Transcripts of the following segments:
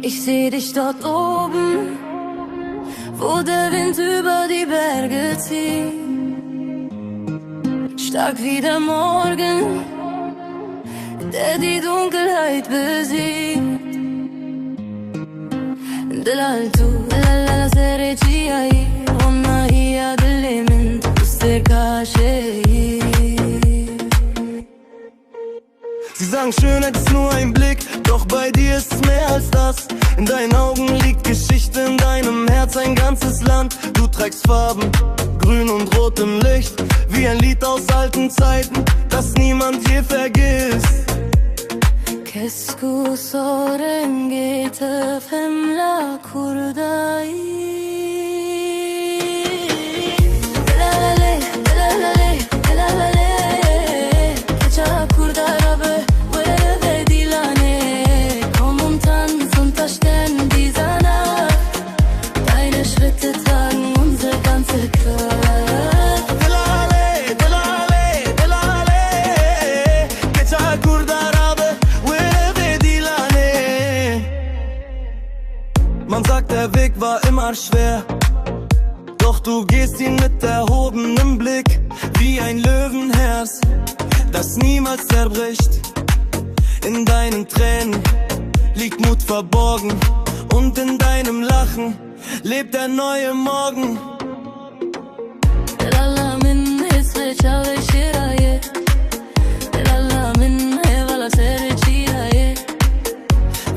Ich seh dich dort oben, wo der Wind über die Berge zieht. Stark wie der Morgen, der die Dunkelheit besiegt. Dalaltu, dalala sereci ay, onna hiya dil min tusse kaashe. Sie sagen, Schönheit ist nur ein Blick, doch bei dir ist es mehr als das. In deinen Augen liegt Geschichte, in deinem Herz ein ganzes Land. Du trägst Farben, grün und rot im Licht, wie ein Lied aus alten Zeiten, das niemand je vergisst. Kesku sorenge tefemla kurdai. Man sagt, der Weg war immer schwer, doch du gehst ihn mit erhobenem Blick, wie ein Löwenherz, das niemals zerbricht. In deinen Tränen liegt Mut verborgen und in deinem Lachen lebt der neue Morgen.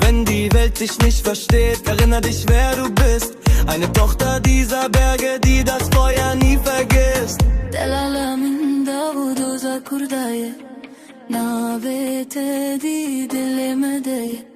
Wenn die Welt dich nicht versteht, erinner dich, wer du bist. Eine Tochter dieser Berge, die das Feuer nie vergisst. Na bete di dile me de